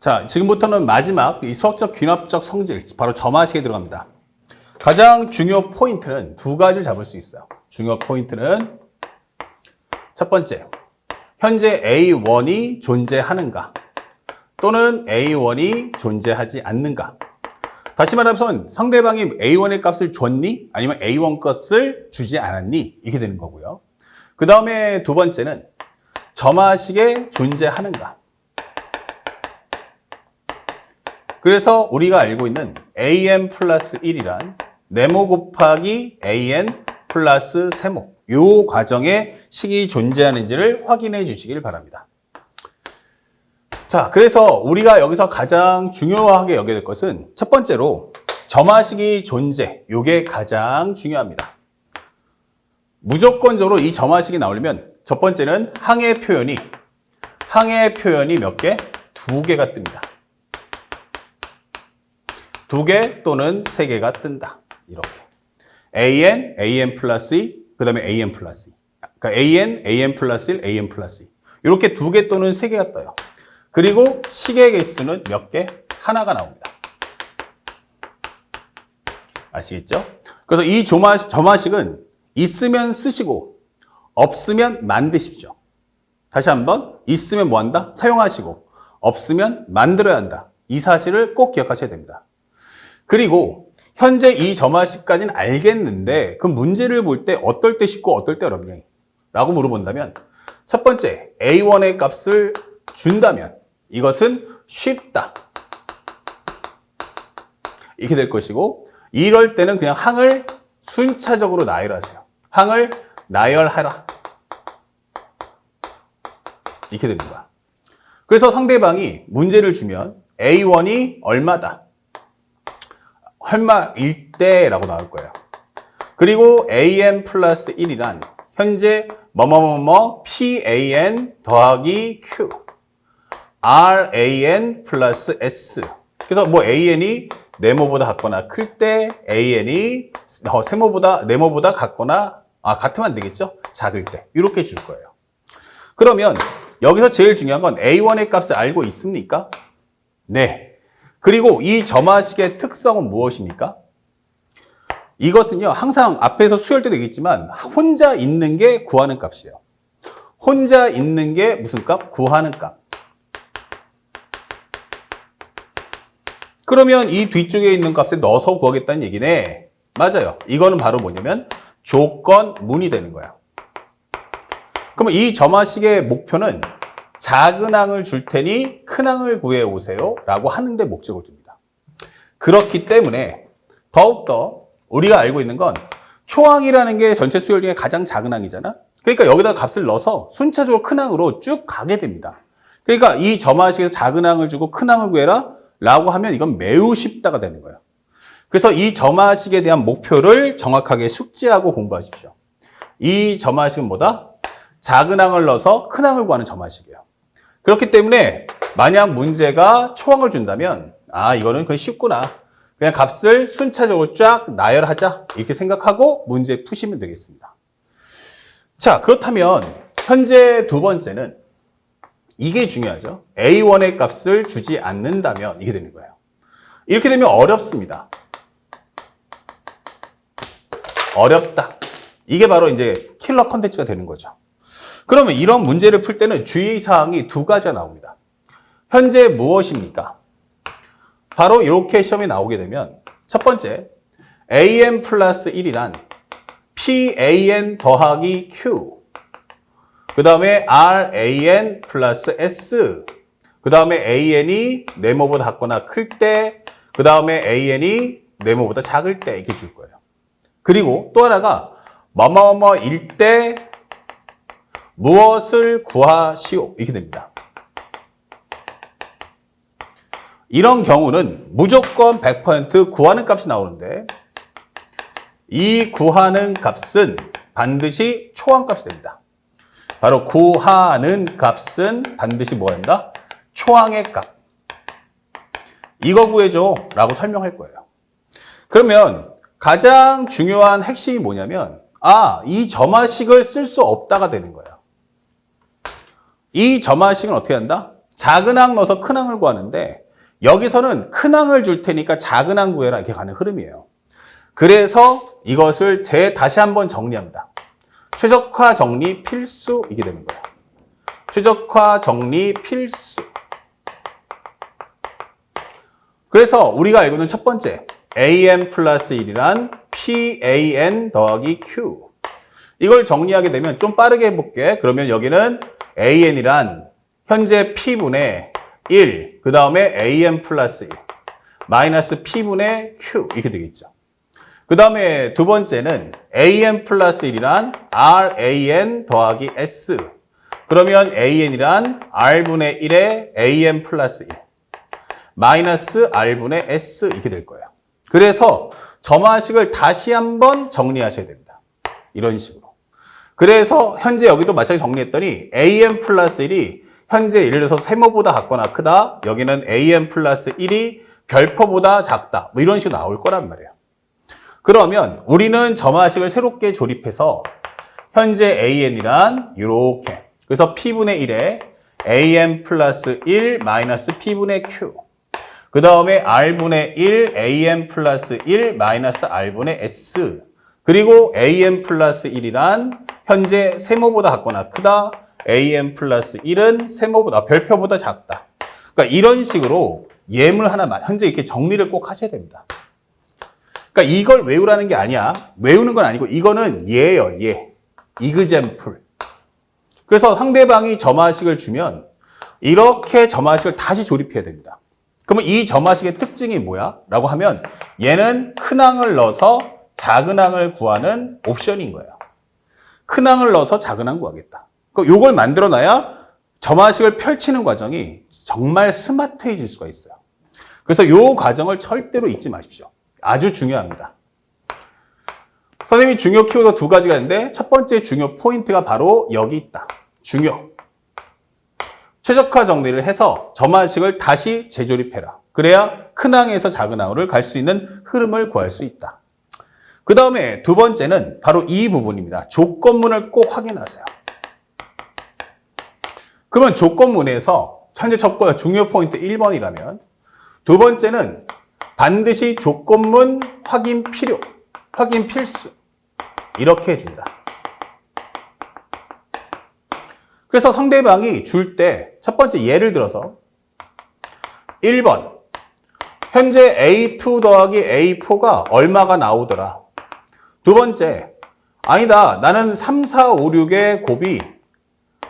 자, 지금부터는 마지막 이 수학적 귀납적 성질, 바로 점화식에 들어갑니다. 가장 중요 포인트는 두 가지를 잡을 수 있어요. 중요 포인트는 첫 번째, 현재 A1이 존재하는가 또는 A1이 존재하지 않는가. 다시 말하면 상대방이 A1의 값을 줬니? 아니면 A1 값을 주지 않았니? 이렇게 되는 거고요. 그 다음에 두 번째는 점화식에 존재하는가. 그래서 우리가 알고 있는 an 플러스 1이란 네모 곱하기 an 플러스 세모, 이 과정에 식이 존재하는지를 확인해 주시길 바랍니다. 자, 그래서 우리가 여기서 가장 중요하게 여겨야 될 것은 첫 번째로 점화식이 존재, 이게 가장 중요합니다. 무조건적으로 이 점화식이 나오려면 첫 번째는 항의 표현이 몇 개? 두 개가 뜹니다. 두 개 또는 세 개가 뜬다. 이렇게. an 플러스 2, 그 다음에 an 플러스 2. 그러니까 an 플러스 1, an 플러스 2. 이렇게 두 개 또는 세 개가 떠요. 그리고 식의 개수는 몇 개? 하나가 나옵니다. 아시겠죠? 그래서 이 점화식은 있으면 쓰시고 없으면 만드십시오. 다시 한번, 있으면 뭐 한다? 사용하시고 없으면 만들어야 한다. 이 사실을 꼭 기억하셔야 됩니다. 그리고 현재 이 점화식까지는 알겠는데 그 문제를 볼 때 어떨 때 쉽고 어떨 때 어렵냐 라고 물어본다면 첫 번째, A1의 값을 준다면 이것은 쉽다. 이렇게 될 것이고, 이럴 때는 그냥 항을 순차적으로 나열하세요. 항을 나열하라. 이렇게 됩니다. 그래서 상대방이 문제를 주면 A1이 얼마다? 얼마 1대라고 나올 거예요. 그리고 an 플러스 1이란 현재 뭐뭐뭐뭐 pan 더하기 q ran 플러스 s. 그래서 뭐 an이 네모보다 같거나 클 때 an이 네모보다 같거나 같으면 안 되겠죠? 작을 때 이렇게 줄 거예요. 그러면 여기서 제일 중요한 건 A1의 값을 알고 있습니까? 네. 그리고 이 점화식의 특성은 무엇입니까? 이것은요, 항상 앞에서 수열 때도 얘기했지만 혼자 있는 게 구하는 값이에요. 혼자 있는 게 무슨 값? 구하는 값. 그러면 이 뒤쪽에 있는 값에 넣어서 구하겠다는 얘기네. 맞아요. 이거는 바로 뭐냐면 조건문이 되는 거야. 그러면 이 점화식의 목표는 작은 항을 줄 테니 큰 항을 구해 오세요 라고 하는 데 목적을 둡니다. 그렇기 때문에 더욱더 우리가 알고 있는 건 초항이라는 게 전체 수열 중에 가장 작은 항이잖아. 그러니까 여기다 값을 넣어서 순차적으로 큰 항으로 쭉 가게 됩니다. 그러니까 이 점화식에서 작은 항을 주고 큰 항을 구해라 라고 하면 이건 매우 쉽다가 되는 거예요. 그래서 이 점화식에 대한 목표를 정확하게 숙지하고 공부하십시오. 이 점화식은 뭐다? 작은 항을 넣어서 큰 항을 구하는 점화식이에요. 그렇기 때문에 만약 문제가 초항을 준다면 이거는 그냥 쉽구나. 그냥 값을 순차적으로 쫙 나열하자. 이렇게 생각하고 문제 푸시면 되겠습니다. 자, 그렇다면 현재 두 번째는 이게 중요하죠. A1의 값을 주지 않는다면 이게 되는 거예요. 이렇게 되면 어렵습니다. 어렵다. 이게 바로 이제 킬러 컨텐츠가 되는 거죠. 그러면 이런 문제를 풀 때는 주의사항이 두 가지가 나옵니다. 현재 무엇입니까? 바로 이렇게 시험에 나오게 되면 첫 번째, an 플러스 1이란 pan 더하기 q, 그 다음에 ran 플러스 s, 그 다음에 an이 네모보다 같거나 클 때, 그 다음에 an이 네모보다 작을 때 이렇게 줄 거예요. 그리고 또 하나가 뭐뭐뭐일 때 무엇을 구하시오 이렇게 됩니다. 이런 경우는 무조건 100% 구하는 값이 나오는데 이 구하는 값은 반드시 초항값이 됩니다. 바로 구하는 값은 반드시 뭐 한다? 초항의 값. 이거 구해줘 라고 설명할 거예요. 그러면 가장 중요한 핵심이 뭐냐면 이 점화식을 쓸 수 없다가 되는 거예요. 이 점화식은 어떻게 한다? 작은 항 넣어서 큰 항을 구하는데 여기서는 큰 항을 줄 테니까 작은 항 구해라 이렇게 가는 흐름이에요. 그래서 이것을 다시 한번 정리합니다. 최적화 정리 필수 이게 되는 거예요. 최적화 정리 필수. 그래서 우리가 알고 있는 첫 번째 an 플러스 1이란 pan 더하기 q. 이걸 정리하게 되면 좀 빠르게 해볼게. 그러면 여기는 an이란 현재 p분의 1, 그 다음에 an 플러스 1, 마이너스 p분의 q 이렇게 되겠죠. 그 다음에 두 번째는 an 플러스 1이란 ran 더하기 s. 그러면 an이란 r분의 1에 an 플러스 1, 마이너스 r분의 s 이렇게 될 거예요. 그래서 점화식을 다시 한번 정리하셔야 됩니다. 이런 식으로. 그래서 현재 여기도 마찬가지 정리했더니 an 플러스 1이 현재 예를 들어서 세모보다 같거나 크다. 여기는 an 플러스 1이 별표보다 작다. 뭐 이런 식으로 나올 거란 말이에요. 그러면 우리는 점화식을 새롭게 조립해서 현재 an이란 이렇게. 그래서 p분의 1에 an 플러스 1 마이너스 p분의 q. 그 다음에 r분의 1 an 플러스 1 마이너스 r분의 s. 그리고 an 플러스 1이란 현재 세모보다 같거나 크다. an 플러스 1은 세모보다 별표보다 작다. 그러니까 이런 식으로 예물 하나만 현재 이렇게 정리를 꼭 하셔야 됩니다. 그러니까 이걸 외우라는 게 아니야. 외우는 건 아니고 이거는 예예요. 예. example. 그래서 상대방이 점화식을 주면 이렇게 점화식을 다시 조립해야 됩니다. 그러면 이 점화식의 특징이 뭐야? 라고 하면 얘는 큰 항을 넣어서 작은 항을 구하는 옵션인 거예요. 큰 항을 넣어서 작은 항 구하겠다. 이걸 만들어놔야 점화식을 펼치는 과정이 정말 스마트해질 수가 있어요. 그래서 이 과정을 절대로 잊지 마십시오. 아주 중요합니다. 선생님이 중요 키워드 두 가지가 있는데 첫 번째 중요 포인트가 바로 여기 있다. 중요. 최적화 정리를 해서 점화식을 다시 재조립해라. 그래야 큰 항에서 작은 항으로 갈 수 있는 흐름을 구할 수 있다. 그 다음에 두 번째는 바로 이 부분입니다. 조건문을 꼭 확인하세요. 그러면 조건문에서 현재 첫번 중요 포인트 1번이라면 두 번째는 반드시 조건문 확인 필요, 확인 필수 이렇게 해줍니다. 그래서 상대방이 줄 때 첫 번째 예를 들어서 1번 현재 A2 더하기 A4가 얼마가 나오더라. 두 번째 아니다 나는 3, 4, 5, 6의 곱이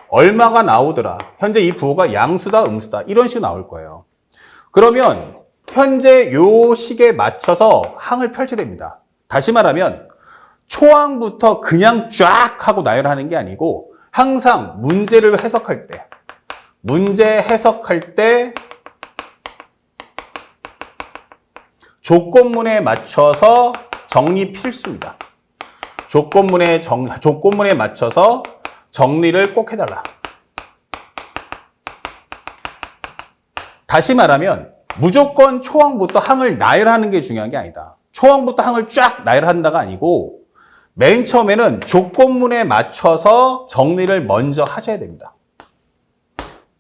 얼마가 나오더라. 현재 이 부호가 양수다 음수다 이런 식으로 나올 거예요. 그러면 현재 요 식에 맞춰서 항을 펼쳐야 됩니다. 다시 말하면 초항부터 그냥 쫙 하고 나열하는 게 아니고 항상 문제를 해석할 때 조건문에 맞춰서 정리 필수입니다. 조건문에 맞춰서 정리를 꼭 해달라. 다시 말하면 무조건 초항부터 항을 나열하는 게 중요한 게 아니다. 초항부터 항을 쫙 나열한다가 아니고 맨 처음에는 조건문에 맞춰서 정리를 먼저 하셔야 됩니다.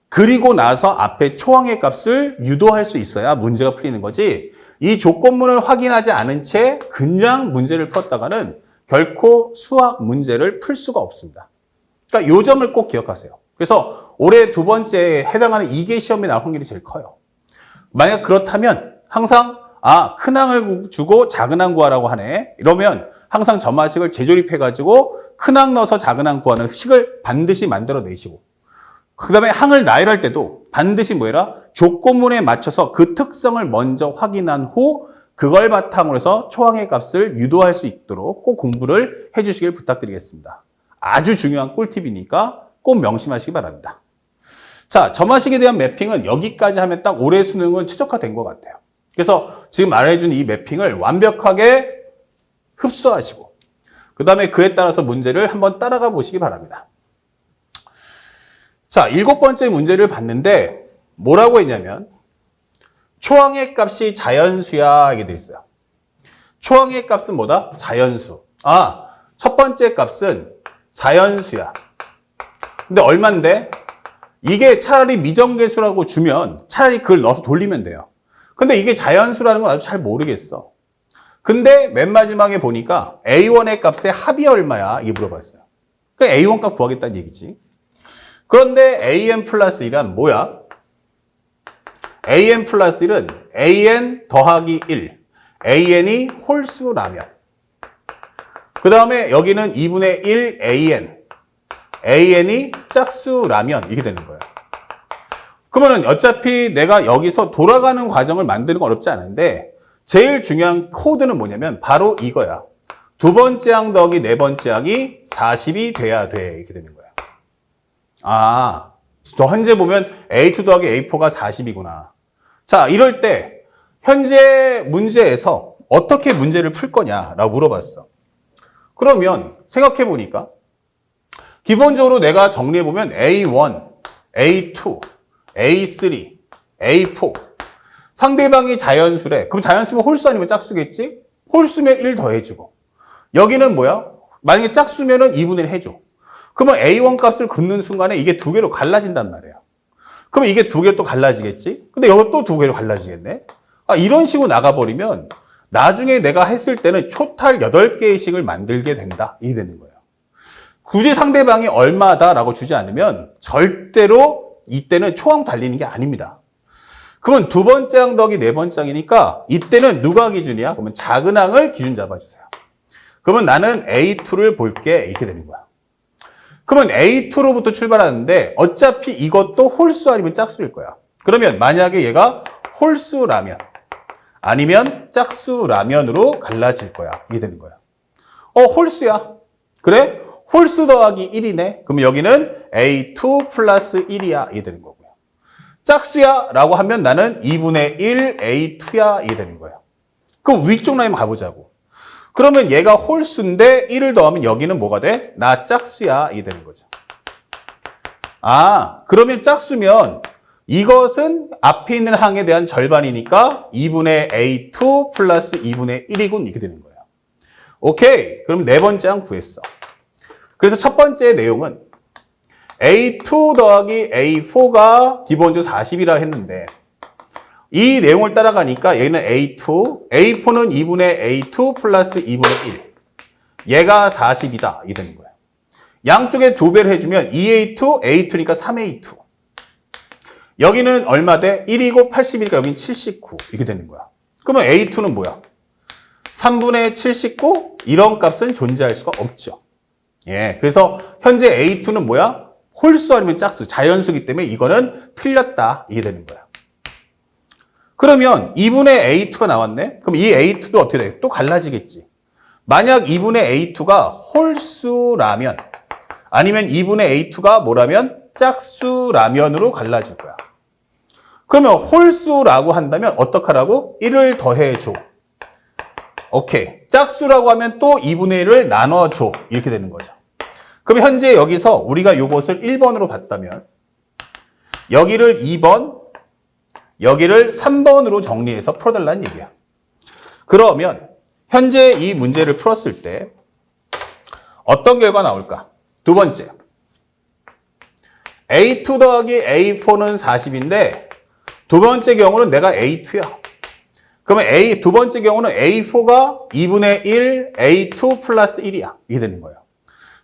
그리고 나서 앞에 초항의 값을 유도할 수 있어야 문제가 풀리는 거지 이 조건문을 확인하지 않은 채 그냥 문제를 풀었다가는 결코 수학 문제를 풀 수가 없습니다. 그러니까 이 점을 꼭 기억하세요. 그래서 올해 두 번째에 해당하는 2개 시험에 나올 확률이 제일 커요. 만약 그렇다면 항상 큰 항을 주고 작은 항 구하라고 하네. 이러면 항상 점화식을 재조립해가지고 큰 항 넣어서 작은 항 구하는 식을 반드시 만들어내시고 그 다음에 항을 나열할 때도 반드시 뭐해라? 조건문에 맞춰서 그 특성을 먼저 확인한 후 그걸 바탕으로 해서 초항의 값을 유도할 수 있도록 꼭 공부를 해주시길 부탁드리겠습니다. 아주 중요한 꿀팁이니까 꼭 명심하시기 바랍니다. 자, 점화식에 대한 매핑은 여기까지 하면 딱 올해 수능은 최적화된 것 같아요. 그래서 지금 말해준 이 매핑을 완벽하게 흡수하시고 그 다음에 그에 따라서 문제를 한번 따라가 보시기 바랍니다. 자, 7번째 문제를 봤는데 뭐라고 했냐면 초항의 값이 자연수야 이게 돼 있어요. 초항의 값은 뭐다? 자연수. 첫 번째 값은 자연수야. 근데 얼만데? 이게 차라리 미정계수라고 주면 차라리 그걸 넣어서 돌리면 돼요. 근데 이게 자연수라는 건 아주 잘 모르겠어. 근데 맨 마지막에 보니까 A1의 값의 합이 얼마야? 이게 물어봤어요. 그러니까 A1 값 구하겠다는 얘기지. 그런데 AN 플러스 1은 뭐야? AN 플러스 1은 AN 더하기 1. AN이 홀수라면. 그 다음에 여기는 2분의 1 AN. AN이 짝수라면 이렇게 되는 거예요. 그러면은 어차피 내가 여기서 돌아가는 과정을 만드는 건 어렵지 않은데 제일 중요한 코드는 뭐냐면 바로 이거야. 두 번째 항 더하기 네 번째 항이 40이 돼야 돼. 이렇게 되는 거야. 아, 저 현재 보면 A2 더하기 A4가 40이구나. 자, 이럴 때 현재 문제에서 어떻게 문제를 풀 거냐라고 물어봤어. 그러면 생각해 보니까 기본적으로 내가 정리해 보면 A1, A2, A3, A4 상대방이 자연수래. 그럼 자연수면 홀수 아니면 짝수겠지? 홀수면 1 더해주고 여기는 뭐야? 만약에 짝수면은 2분의 1 해줘. 그러면 A1 값을 긋는 순간에 이게 두 개로 갈라진단 말이야. 그러면 이게 두 개로 또 갈라지겠지? 근데 여기 또 두 개로 갈라지겠네? 아, 이런 식으로 나가버리면 나중에 내가 했을 때는 토탈 8개의 식을 만들게 된다. 이게 되는 거예요. 굳이 상대방이 얼마다라고 주지 않으면 절대로 이때는 초항 달리는 게 아닙니다. 그건 두 번째 항 더하기 네 번째 항이니까 이때는 누가 기준이야? 그러면 작은 항을 기준 잡아주세요. 그러면 나는 A2를 볼게. 이렇게 되는 거야. 그러면 A2로부터 출발하는데 어차피 이것도 홀수 아니면 짝수일 거야. 그러면 만약에 얘가 홀수라면 아니면 짝수라면으로 갈라질 거야. 이게 되는 거야. 홀수야. 그래? 홀수 더하기 1이네. 그럼 여기는 A2 플러스 1이야. 이게 되는 거고요. 짝수야 라고 하면 나는 2분의 1 A2야. 이게 되는 거예요. 그럼 위쪽 라인 가보자고. 그러면 얘가 홀수인데 1을 더하면 여기는 뭐가 돼? 나 짝수야. 이게 되는 거죠. 아, 그러면 짝수면 이것은 앞에 있는 항에 대한 절반이니까 2분의 A2 플러스 2분의 1이군. 이렇게 되는 거예요. 오케이. 그럼 네 번째 항 구했어. 그래서 첫 번째 내용은 A2 더하기 A4가 기본적으로 40이라 했는데 이 내용을 따라가니까 얘는 A2, A4는 2분의 A2 플러스 2분의 1. 얘가 40이다. 이게 되는 거예요. 양쪽에 두 배를 해주면 2A2, A2니까 3A2. 여기는 얼마 돼? 1이고 80이니까 여기는 79. 이렇게 되는 거야. 그러면 A2는 뭐야? 3분의 79? 이런 값은 존재할 수가 없죠. 예, 그래서 현재 A2는 뭐야? 홀수 아니면 짝수, 자연수기 때문에 이거는 틀렸다. 이게 되는 거야. 그러면 2분의 A2가 나왔네? 그럼 이 A2도 어떻게 돼? 또 갈라지겠지. 만약 2분의 A2가 홀수라면 아니면 2분의 A2가 뭐라면? 짝수라면으로 갈라질 거야. 그러면 홀수라고 한다면 어떡하라고? 1을 더해줘. 오케이. 짝수라고 하면 또 2분의 1을 나눠줘. 이렇게 되는 거죠. 그럼 현재 여기서 우리가 이것을 1번으로 봤다면 여기를 2번, 여기를 3번으로 정리해서 풀어달라는 얘기야. 그러면 현재 이 문제를 풀었을 때 어떤 결과 나올까? 두 번째. A2 더하기 A4는 40인데 두 번째 경우는 내가 A2야. 그러면 두 번째 경우는 A4가 2분의 1 A2 플러스 1이야. 이게 되는 거예요.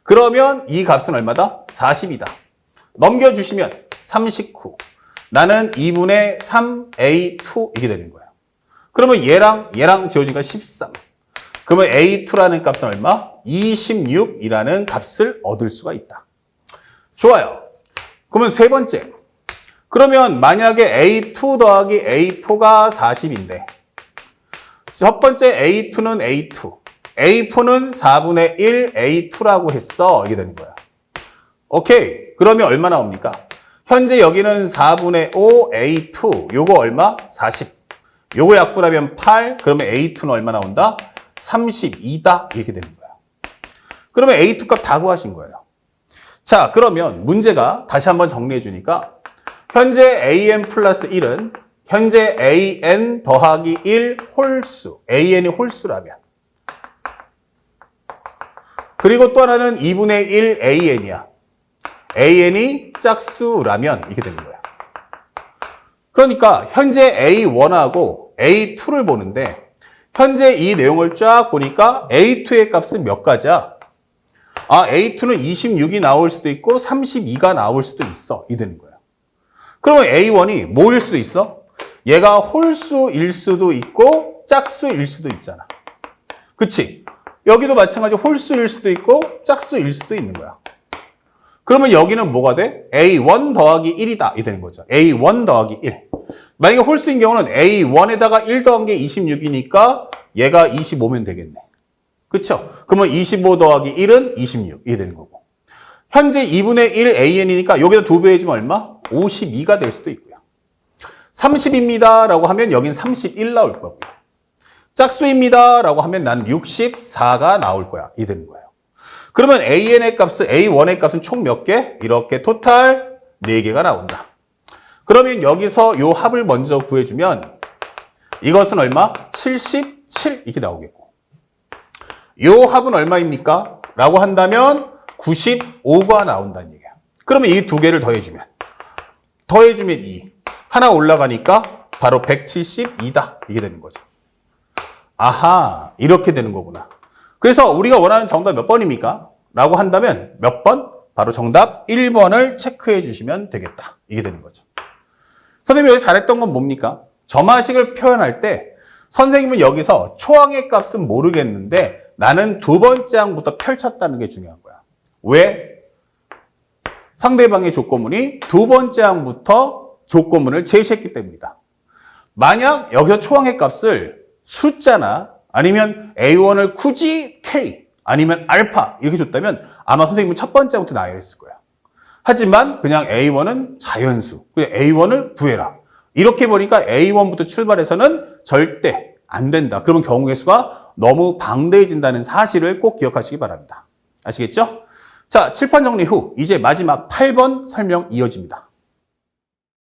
그러면 이 값은 얼마다? 40이다. 넘겨주시면 39. 나는 2분의 3 A2 이게 되는 거예요. 그러면 얘랑 지워지니까 13. 그러면 A2라는 값은 얼마? 26이라는 값을 얻을 수가 있다. 좋아요. 그러면 세 번째. 그러면 만약에 A2 더하기 A4가 40인데 첫 번째 A2는 A2, A4는 4분의 1 A2라고 했어. 이게 되는 거야. 오케이. 그러면 얼마 나옵니까? 현재 여기는 4분의 5 A2, 요거 얼마? 40. 요거 약분하면 8, 그러면 A2는 얼마 나온다? 32다. 이렇게 되는 거야. 그러면 A2 값 다 구하신 거예요. 자, 그러면 문제가 다시 한번 정리해 주니까 현재 AN 플러스 1은 현재 AN 더하기 1 홀수, AN이 홀수라면 그리고 또 하나는 2분의 1 AN이야. AN이 짝수라면 이렇게 되는 거야. 그러니까 현재 A1하고 A2를 보는데 현재 이 내용을 쫙 보니까 A2의 값은 몇 가지야? 아, A2는 26이 나올 수도 있고 32가 나올 수도 있어. 이 되는 거야. 그러면 A1이 뭐일 수도 있어? 얘가 홀수일 수도 있고 짝수일 수도 있잖아. 그치? 여기도 마찬가지로 홀수일 수도 있고 짝수일 수도 있는 거야. 그러면 여기는 뭐가 돼? A1 더하기 1이다. 이 되는 거죠. A1 더하기 1. 만약에 홀수인 경우는 A1에다가 1 더한 게 26이니까 얘가 25면 되겠네. 그쵸? 그러면 25 더하기 1은 26. 이게 되는 거고. 현재 2분의 1 AN이니까 여기다 2배 해주면 얼마? 52가 될 수도 있고요. 30입니다. 라고 하면 여긴 31 나올 거고요. 짝수입니다. 라고 하면 난 64가 나올 거야. 이 되는 거예요. 그러면 AN의 값은, A1의 값은 총 몇 개? 이렇게 토탈 4개가 나온다. 그러면 여기서 요 합을 먼저 구해주면 이것은 얼마? 77 이렇게 나오겠고. 요 합은 얼마입니까? 라고 한다면 95가 나온다는 얘기야. 그러면 이 두 개를 더해주면 2. 하나 올라가니까 바로 172다. 이게 되는 거죠. 아하, 이렇게 되는 거구나. 그래서 우리가 원하는 정답 몇 번입니까? 라고 한다면 몇 번? 바로 정답 1번을 체크해 주시면 되겠다. 이게 되는 거죠. 선생님이 여기서 잘했던 건 뭡니까? 점화식을 표현할 때 선생님은 여기서 초항의 값은 모르겠는데 나는 두 번째 항부터 펼쳤다는 게 중요한 거야. 왜? 상대방의 조건문이 두 번째 항부터 조건문을 제시했기 때문이다. 만약 여기서 초항의 값을 숫자나 아니면 A1을 굳이 K 아니면 알파 이렇게 줬다면 아마 선생님은 첫 번째 항부터 나열했을 거야. 하지만 그냥 A1은 자연수, 그냥 A1을 구해라. 이렇게 보니까 A1부터 출발해서는 절대 안 된다. 그러면 경우의 수가 너무 방대해진다는 사실을 꼭 기억하시기 바랍니다. 아시겠죠? 자, 칠판 정리 후 이제 마지막 8번 설명 이어집니다.